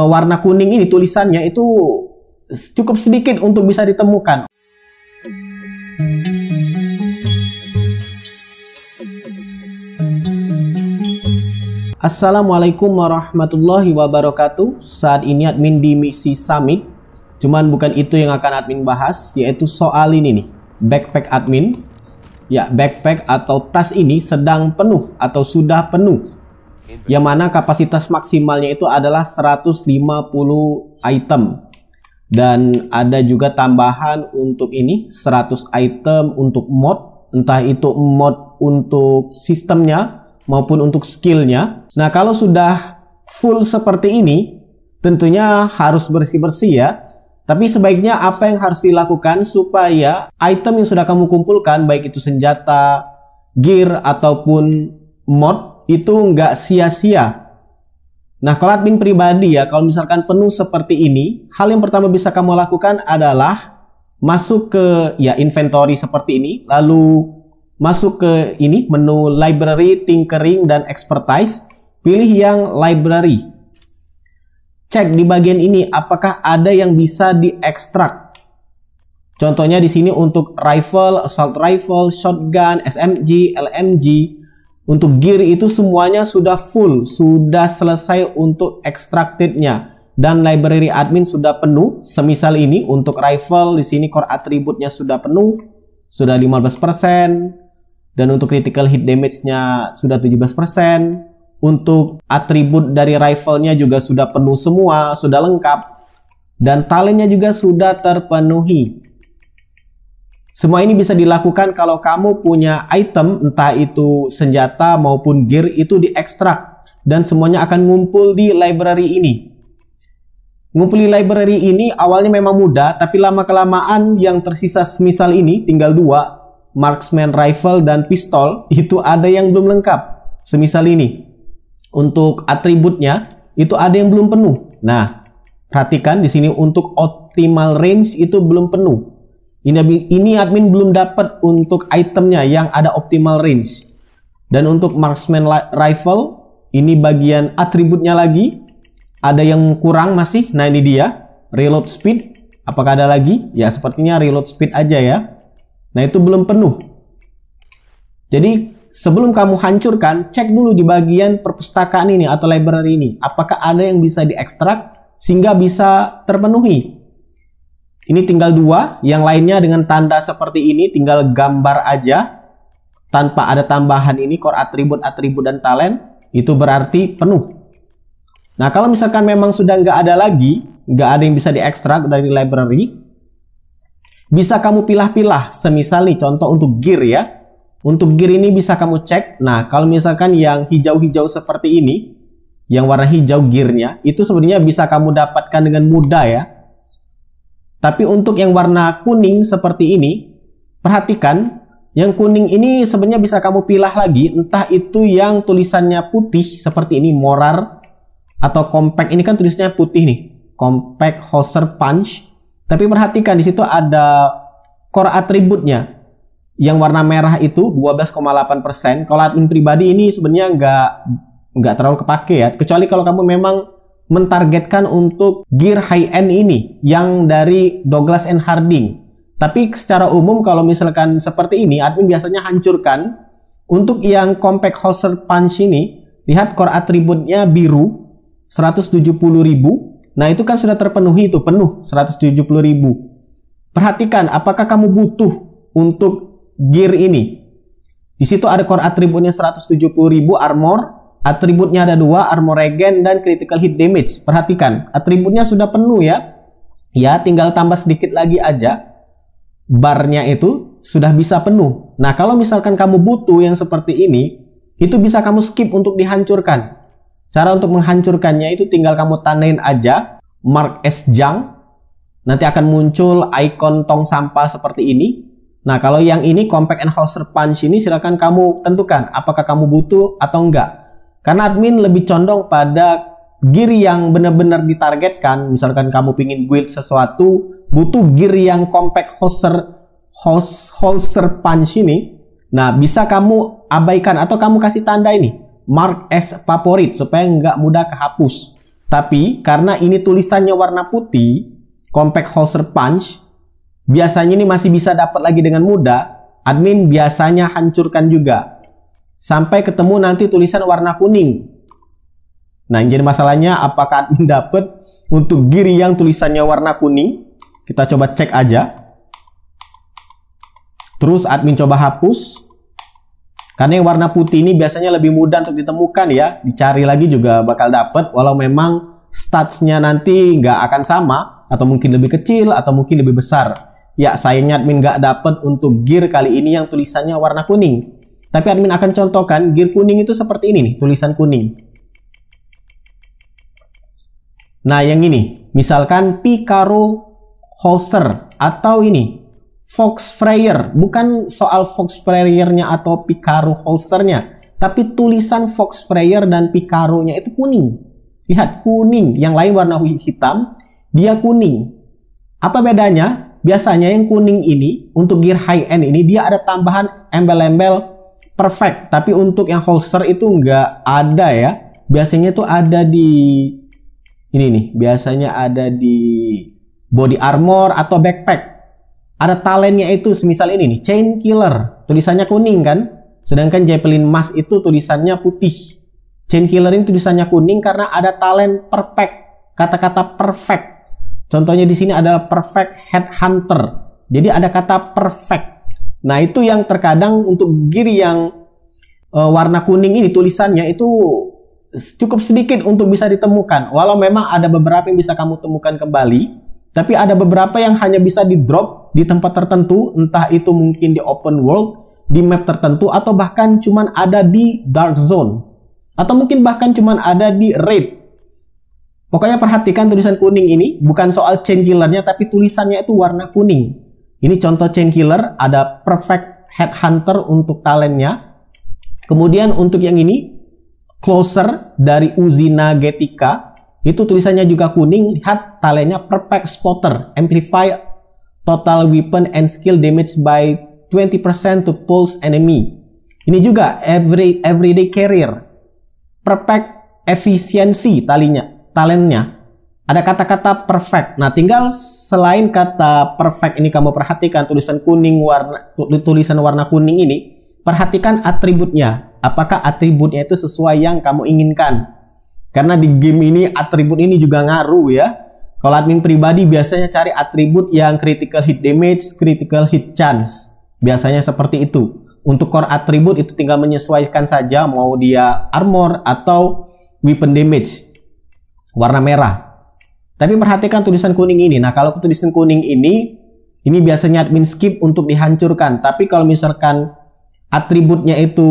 warna kuning ini tulisannya itu cukup sedikit untuk bisa ditemukan. Assalamualaikum warahmatullahi wabarakatuh. Saat ini admin di misi summit. Cuman bukan itu yang akan admin bahas, yaitu soal ini nih, backpack admin. Ya, backpack atau tas ini sedang penuh atau sudah penuh. Yang mana kapasitas maksimalnya itu adalah 150 item. Dan ada juga tambahan untuk ini 100 item untuk mod, entah itu mod untuk sistemnya maupun untuk skillnya. Nah, kalau sudah full seperti ini, tentunya harus bersih-bersih ya. Tapi sebaiknya apa yang harus dilakukan supaya item yang sudah kamu kumpulkan, baik itu senjata, gear, ataupun mod, itu nggak sia-sia. Nah, kalau admin pribadi ya, kalau misalkan penuh seperti ini, hal yang pertama bisa kamu lakukan adalah masuk ke ya inventory seperti ini, lalu masuk ke ini menu library, tinkering, dan expertise. Pilih yang library. Cek di bagian ini apakah ada yang bisa diekstrak. Contohnya di sini untuk rifle, assault rifle, shotgun, SMG, LMG. Untuk gear itu semuanya sudah full, sudah selesai untuk extracted-nya. Dan library admin sudah penuh. Semisal ini untuk rifle di sini core attribute-nya sudah penuh, sudah 15%. Dan untuk critical hit damage-nya sudah 17%. Untuk atribut dari rifle-nya juga sudah penuh semua, sudah lengkap. Dan talentnya juga sudah terpenuhi. Semua ini bisa dilakukan kalau kamu punya item, entah itu senjata maupun gear, itu diekstrak. Dan semuanya akan ngumpul di library ini. Ngumpul di library ini awalnya memang mudah, tapi lama-kelamaan yang tersisa semisal ini tinggal 2, marksman rifle dan pistol, itu ada yang belum lengkap. Semisal ini. Untuk atributnya itu ada yang belum penuh. Nah, perhatikan di sini untuk optimal range itu belum penuh. Ini admin belum dapat untuk itemnya yang ada optimal range. Dan untuk marksman rifle, ini bagian atributnya lagi ada yang kurang masih. Nah, ini dia reload speed. Apakah ada lagi? Ya, sepertinya reload speed aja ya. Nah, itu belum penuh. Jadi sebelum kamu hancurkan, cek dulu di bagian perpustakaan ini atau library ini. Apakah ada yang bisa diekstrak sehingga bisa terpenuhi. Ini tinggal 2, yang lainnya dengan tanda seperti ini, tinggal gambar aja. Tanpa ada tambahan ini, core atribut, dan talent, itu berarti penuh. Nah, kalau misalkan memang sudah nggak ada lagi, nggak ada yang bisa diekstrak dari library, bisa kamu pilah-pilah. Semisal nih, contoh untuk gear ya. Untuk gear ini bisa kamu cek. Nah, kalau misalkan yang hijau-hijau seperti ini, yang warna hijau gearnya, itu sebenarnya bisa kamu dapatkan dengan mudah ya. Tapi untuk yang warna kuning seperti ini, perhatikan, yang kuning ini sebenarnya bisa kamu pilah lagi, entah itu yang tulisannya putih seperti ini, Morar, atau compact, ini kan tulisannya putih nih, compact holster punch. Tapi perhatikan di situ ada core atributnya. Yang warna merah itu 12,8%. Kalau admin pribadi ini sebenarnya nggak terlalu kepake ya. Kecuali kalau kamu memang mentargetkan untuk gear high end ini yang dari Douglas & Harding. Tapi secara umum kalau misalkan seperti ini, admin biasanya hancurkan. Untuk yang compact holster punch ini, lihat core atributnya biru 170.000. Nah, itu kan sudah terpenuhi, itu penuh 170.000. Perhatikan apakah kamu butuh untuk gear ini. Di situ ada core atributnya 170.000 armor, atributnya ada 2, armor regen dan critical hit damage. Perhatikan, atributnya sudah penuh ya. Ya, tinggal tambah sedikit lagi aja. Barnya itu sudah bisa penuh. Nah, kalau misalkan kamu butuh yang seperti ini, itu bisa kamu skip untuk dihancurkan. Cara untuk menghancurkannya itu tinggal kamu tandain aja mark as junk. Nanti akan muncul icon tong sampah seperti ini. Nah, kalau yang ini compact and holster punch ini silakan kamu tentukan apakah kamu butuh atau enggak. Karena admin lebih condong pada gear yang benar-benar ditargetkan. Misalkan kamu pingin build sesuatu, butuh gear yang compact holster punch ini. Nah, bisa kamu abaikan atau kamu kasih tanda ini mark as favorite supaya nggak mudah kehapus. Tapi karena ini tulisannya warna putih, compact holster punch, biasanya ini masih bisa dapat lagi dengan mudah. Admin biasanya hancurkan juga sampai ketemu nanti tulisan warna kuning. Nah, jadi masalahnya apakah admin dapat untuk gear yang tulisannya warna kuning? Kita coba cek aja. Terus admin coba hapus. Karena yang warna putih ini biasanya lebih mudah untuk ditemukan ya. Dicari lagi juga bakal dapat, walau memang statsnya nanti nggak akan sama, atau mungkin lebih kecil, atau mungkin lebih besar. Ya, sayangnya admin nggak dapat untuk gear kali ini yang tulisannya warna kuning. Tapi admin akan contohkan gear kuning itu seperti ini nih, tulisan kuning. Nah, yang ini, misalkan Picaro holster, atau ini, Fox Sprayer. Bukan soal Fox Sprayer-nya atau Picaro holsternya, tapi tulisan Fox Sprayer dan Picaro-nya itu kuning. Lihat, kuning. Yang lain warna hitam, dia kuning. Apa bedanya? Biasanya yang kuning ini, untuk gear high-end ini, dia ada tambahan embel-embel perfect. Tapi untuk yang holster itu nggak ada ya. Biasanya itu ada di ini nih. Biasanya ada di body armor atau backpack. Ada talentnya itu, semisal ini nih, Chain Killer. Tulisannya kuning kan? Sedangkan Javelin Mask itu tulisannya putih. Chain Killer ini tulisannya kuning karena ada talent perfect. Kata-kata perfect. Contohnya di sini adalah perfect headhunter. Jadi ada kata perfect. Nah, itu yang terkadang untuk gear yang warna kuning ini tulisannya itu cukup sedikit untuk bisa ditemukan. Walau memang ada beberapa yang bisa kamu temukan kembali, tapi ada beberapa yang hanya bisa di drop di tempat tertentu, entah itu mungkin di open world, di map tertentu, atau bahkan cuman ada di dark zone. Atau mungkin bahkan cuman ada di raid. Pokoknya perhatikan tulisan kuning ini, bukan soal chain killernya, tapi tulisannya itu warna kuning. Ini contoh chain killer, ada perfect headhunter untuk talentnya. Kemudian untuk yang ini, closer dari Uzina Getika, itu tulisannya juga kuning. Lihat talentnya perfect spotter, amplify total weapon and skill damage by 20% to pulse enemy. Ini juga everyday carrier, perfect efisiensi talentnya. Ada kata-kata perfect. Nah, tinggal selain kata perfect ini kamu perhatikan tulisan warna kuning ini, perhatikan atributnya. Apakah atributnya itu sesuai yang kamu inginkan? Karena di game ini atribut ini juga ngaruh ya. Kalau admin pribadi biasanya cari atribut yang critical hit damage, critical hit chance. Biasanya seperti itu. Untuk core atribut itu tinggal menyesuaikan saja mau dia armor atau weapon damage. Warna merah. Tapi perhatikan tulisan kuning ini. Nah, kalau tulisan kuning ini biasanya admin skip untuk dihancurkan. Tapi kalau misalkan atributnya itu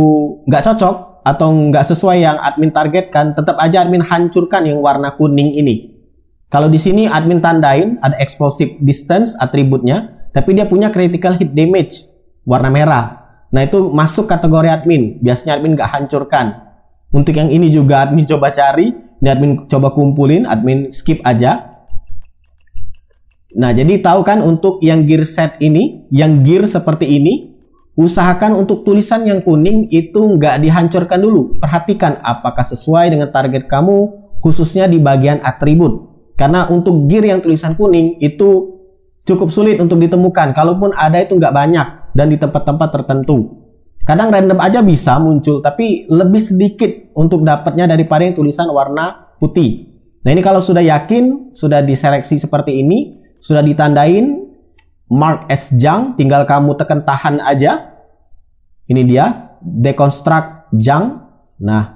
nggak cocok atau nggak sesuai yang admin targetkan, tetap aja admin hancurkan yang warna kuning ini. Kalau di sini admin tandain ada explosive distance atributnya, tapi dia punya critical hit damage warna merah. Nah, itu masuk kategori admin. Biasanya admin nggak hancurkan. Untuk yang ini juga admin coba cari. Ini admin coba kumpulin, admin skip aja. Nah, jadi tahu kan untuk yang gear set ini, yang gear seperti ini, usahakan untuk tulisan yang kuning itu nggak dihancurkan dulu. Perhatikan apakah sesuai dengan target kamu, khususnya di bagian atribut. Karena untuk gear yang tulisan kuning itu cukup sulit untuk ditemukan. Kalaupun ada itu nggak banyak dan di tempat-tempat tertentu. Kadang random aja bisa muncul, tapi lebih sedikit untuk dapatnya daripada yang tulisan warna putih. Nah, ini kalau sudah yakin, sudah diseleksi seperti ini, sudah ditandain mark as junk, tinggal kamu tekan tahan aja. Ini dia, deconstruct junk. Nah,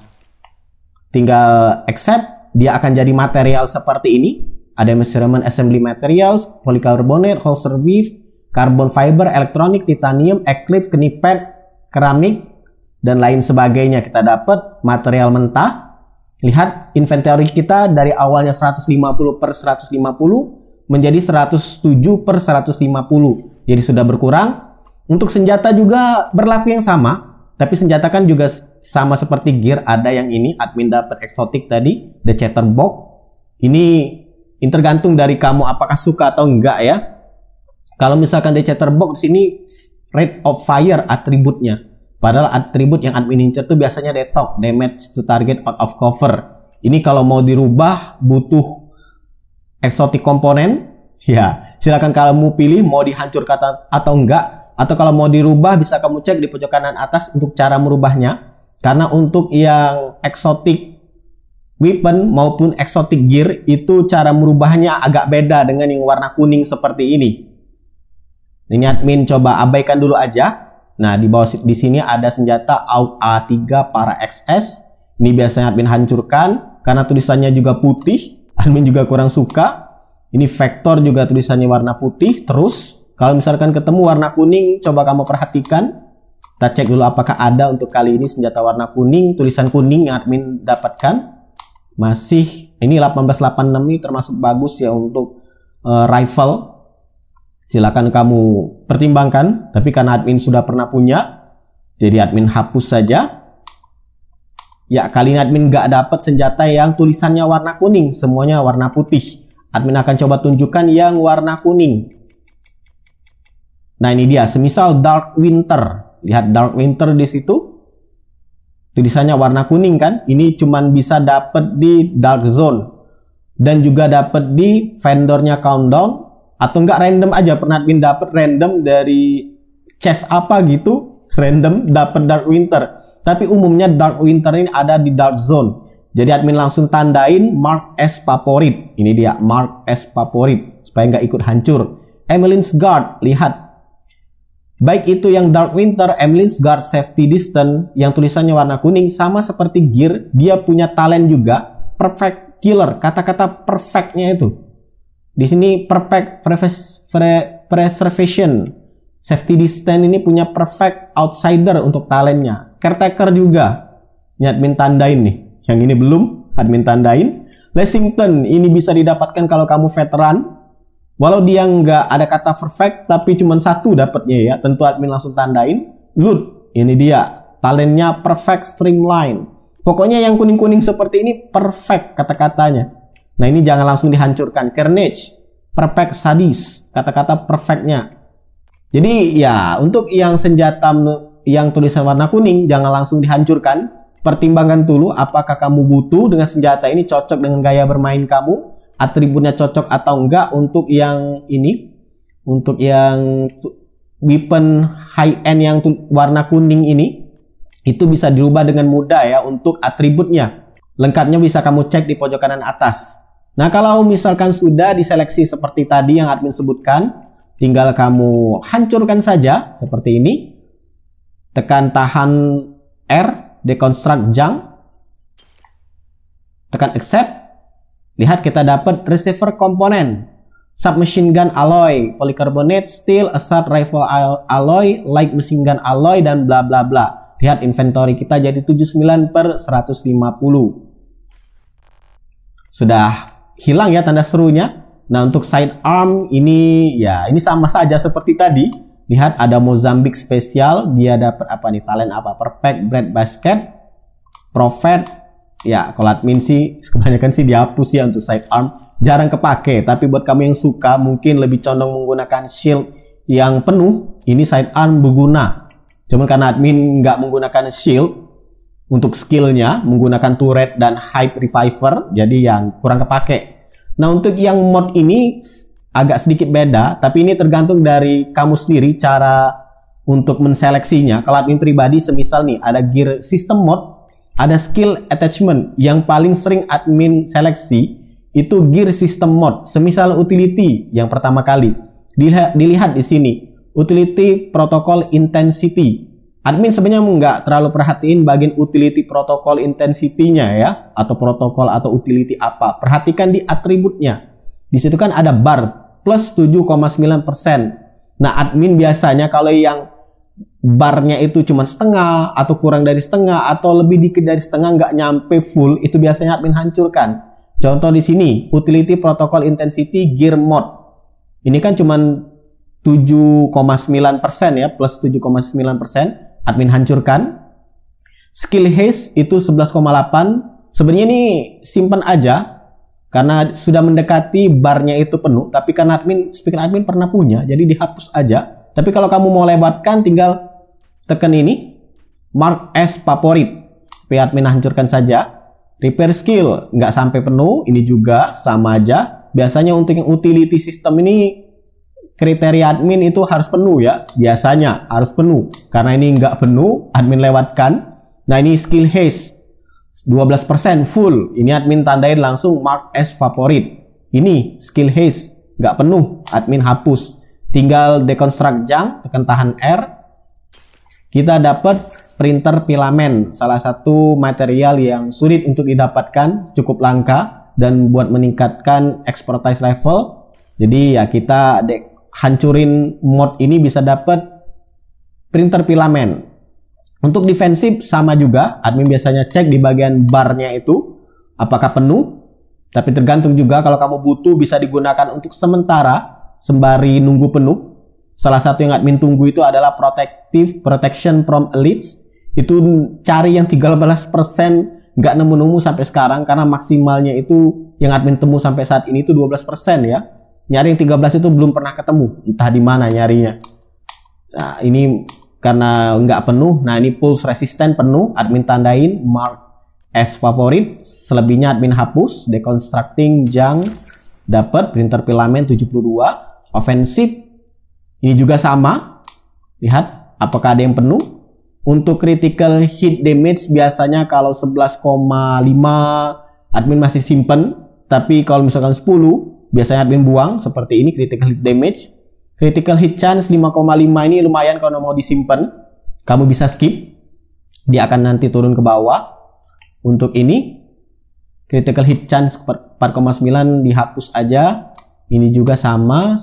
tinggal accept, dia akan jadi material seperti ini. Ada measurement assembly materials, polycarbonate, holster weave, carbon fiber, elektronik, titanium, eclipse, knipet, keramik, dan lain sebagainya. Kita dapat material mentah. Lihat inventory kita dari awalnya 150/150 menjadi 107/150. Jadi sudah berkurang. Untuk senjata juga berlaku yang sama, tapi senjata kan juga sama seperti gear. Ada yang ini admin dapat eksotik tadi, the chatterbox. Ini tergantung dari kamu apakah suka atau enggak ya. Kalau misalkan the chatterbox di sini rate of fire atributnya. Padahal atribut yang admin incer itu biasanya detok, damage to target out of cover. Ini kalau mau dirubah butuh exotic komponen, ya silakan kamu pilih mau dihancurkan atau enggak. Atau kalau mau dirubah bisa kamu cek di pojok kanan atas untuk cara merubahnya. Karena untuk yang exotic weapon maupun exotic gear itu cara merubahnya agak beda dengan yang warna kuning seperti ini. Ini admin coba abaikan dulu aja. Nah, di bawah di sini ada senjata AUG A3 para XS. Ini biasanya admin hancurkan karena tulisannya juga putih. Admin juga kurang suka. Ini vektor juga tulisannya warna putih. Terus kalau misalkan ketemu warna kuning, coba kamu perhatikan. Kita cek dulu apakah ada untuk kali ini senjata warna kuning, tulisan kuning yang admin dapatkan. Masih, ini 1886 ini termasuk bagus ya untuk rifle. Silakan kamu pertimbangkan, tapi karena admin sudah pernah punya, jadi admin hapus saja. Ya, kali ini admin nggak dapat senjata yang tulisannya warna kuning, semuanya warna putih. Admin akan coba tunjukkan yang warna kuning. Nah, ini dia, semisal Dark Winter. Lihat Dark Winter di situ. Tulisannya warna kuning kan? Ini cuman bisa dapat di Dark Zone. Dan juga dapat di vendornya Countdown. Atau enggak random aja. Pernah admin dapat random dari chest apa gitu. Random dapat Dark Winter. Tapi umumnya Dark Winter ini ada di Dark Zone. Jadi admin langsung tandain Mark as favorit. Ini dia Mark as favorit. Supaya nggak ikut hancur. Emmeline's Guard. Lihat. Baik itu yang Dark Winter, Emmeline's Guard Safety Distance yang tulisannya warna kuning sama seperti gear, dia punya talent juga Perfect Killer. Kata-kata perfectnya itu. Di sini perfect preservation. Safety Distance ini punya perfect outsider untuk talentnya. Caretaker juga. Ini admin tandain nih. Yang ini belum, admin tandain. Lexington ini bisa didapatkan kalau kamu veteran. Walau dia nggak ada kata perfect, tapi cuma satu dapatnya ya. Tentu admin langsung tandain. Loot, ini dia. Talentnya perfect streamline. Pokoknya yang kuning-kuning seperti ini perfect kata-katanya. Nah, ini jangan langsung dihancurkan. Carnage, perfect sadis. Kata-kata perfectnya. Jadi ya, untuk yang senjata yang tulisan warna kuning, jangan langsung dihancurkan. Pertimbangkan dulu apakah kamu butuh dengan senjata ini cocok dengan gaya bermain kamu. Atributnya cocok atau enggak untuk yang ini, untuk yang weapon high end yang warna kuning ini, itu bisa dirubah dengan mudah ya untuk atributnya. Lengkapnya bisa kamu cek di pojok kanan atas. Nah, kalau misalkan sudah diseleksi seperti tadi yang admin sebutkan, tinggal kamu hancurkan saja seperti ini. Tekan tahan R, deconstruct junk, tekan accept. Lihat kita dapat receiver komponen, submachine gun alloy, polycarbonate, steel, assault rifle alloy, light machine gun alloy, dan bla bla bla. Lihat inventory kita jadi 79/150. Sudah hilang ya tanda serunya. Nah, untuk sidearm ini ya ini sama saja seperti tadi. Lihat ada Mozambique spesial, dia dapat apa nih? Talent apa? Perfect bread basket, prophet. Ya, kalau admin sih kebanyakan sih dihapus ya untuk sidearm. Jarang kepake, tapi buat kamu yang suka mungkin lebih condong menggunakan shield yang penuh, ini sidearm berguna. Cuman karena admin nggak menggunakan shield untuk skillnya, menggunakan turret dan hype reviver, jadi yang kurang kepake. Nah, untuk yang mod ini agak sedikit beda, tapi ini tergantung dari kamu sendiri cara untuk menseleksinya. Kalau admin pribadi semisal nih ada gear system mod, ada skill attachment yang paling sering admin seleksi itu gear system mod. Semisal utility yang pertama kali dilihat di sini utility protocol intensity. Admin sebenarnya nggak terlalu perhatiin bagian utility protocol intensity-nya ya, atau protokol atau utility apa. Perhatikan di atributnya. Di situ kan ada bar plus 7,9%. Nah, admin biasanya kalau yang barnya itu cuma setengah atau kurang dari setengah atau lebih dikit dari setengah, nggak nyampe full, itu biasanya admin hancurkan. Contoh di sini utility protocol intensity gear mod ini kan cuma 7,9% ya, plus 7,9%, admin hancurkan. Skill haste itu 11,8. Sebenarnya ini simpan aja karena sudah mendekati barnya itu penuh, tapi karena speaker admin pernah punya jadi dihapus aja. Tapi kalau kamu mau lewatkan tinggal tekan ini Mark as favorit. Admin hancurkan saja. Repair skill nggak sampai penuh, ini juga sama aja. Biasanya untuk yang utility system ini kriteria admin itu harus penuh ya. Biasanya harus penuh. Karena ini nggak penuh, admin lewatkan. Nah ini skill haste 12% full. Ini admin tandain langsung mark as favorit. Ini skill haste nggak penuh, admin hapus. Tinggal deconstruct junk, tekan tahan R. Kita dapat printer filament, salah satu material yang sulit untuk didapatkan, cukup langka dan buat meningkatkan expertise level. Jadi ya kita hancurin mod ini bisa dapat printer filament. Untuk defensif sama juga, admin biasanya cek di bagian barnya itu apakah penuh. Tapi tergantung juga, kalau kamu butuh bisa digunakan untuk sementara sembari nunggu penuh. Salah satu yang admin tunggu itu adalah protection from elites. Itu cari yang 13% nggak nemu-nemu sampai sekarang, karena maksimalnya itu yang admin temu sampai saat ini itu 12% ya. Nyari yang 13 itu belum pernah ketemu, entah di mana nyarinya. Nah ini karena nggak penuh. Nah ini pulse resistant penuh, admin tandain mark as favorit. Selebihnya admin hapus. Deconstructing junk dapat printer filament 72. Offensive ini juga sama, lihat apakah ada yang penuh. Untuk critical hit damage biasanya kalau 11,5 admin masih simpen, tapi kalau misalkan 10 biasanya admin buang. Seperti ini critical hit damage. Critical hit chance 5,5 ini lumayan kalau mau disimpan. Kamu bisa skip, dia akan nanti turun ke bawah. Untuk ini critical hit chance 4,9 dihapus aja. Ini juga sama.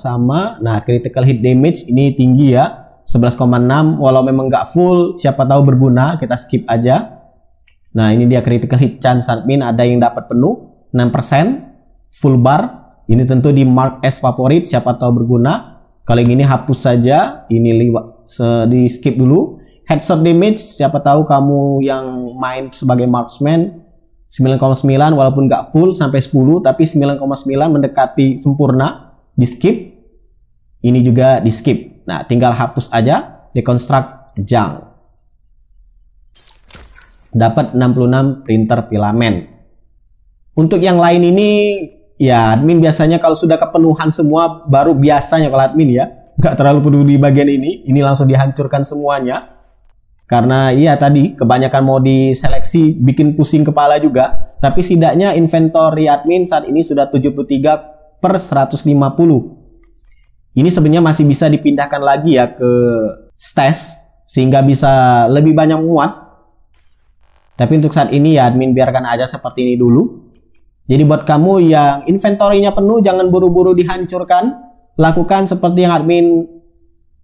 Nah critical hit damage ini tinggi ya, 11,6. Walau memang nggak full, siapa tahu berguna, kita skip aja. Nah ini dia critical hit chance admin, ada yang dapat penuh 6%. Full bar ini tentu di mark as favorit, siapa tahu berguna. Kalau yang ini hapus saja, ini di skip dulu. Headshot damage, siapa tahu kamu yang main sebagai marksman, 9,9 walaupun nggak full sampai 10, tapi 9,9 mendekati sempurna, di skip. Ini juga di skip. Nah tinggal hapus aja, deconstruct junk. Dapat 66 printer filament. Untuk yang lain ini ya admin biasanya kalau sudah kepenuhan semua, baru biasanya kalau admin ya nggak terlalu peduli bagian ini langsung dihancurkan semuanya. Karena iya tadi kebanyakan mau diseleksi bikin pusing kepala juga. Tapi setidaknya inventory admin saat ini sudah 73/150. Ini sebenarnya masih bisa dipindahkan lagi ya ke stash sehingga bisa lebih banyak muat. Tapi untuk saat ini ya admin biarkan aja seperti ini dulu. Jadi buat kamu yang inventory-nya penuh, jangan buru-buru dihancurkan. Lakukan seperti yang admin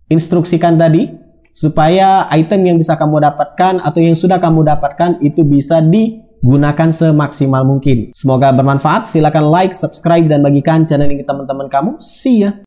instruksikan tadi, supaya item yang bisa kamu dapatkan atau yang sudah kamu dapatkan itu bisa digunakan semaksimal mungkin. Semoga bermanfaat. Silakan like, subscribe, dan bagikan channel ini ke teman-teman kamu. See ya!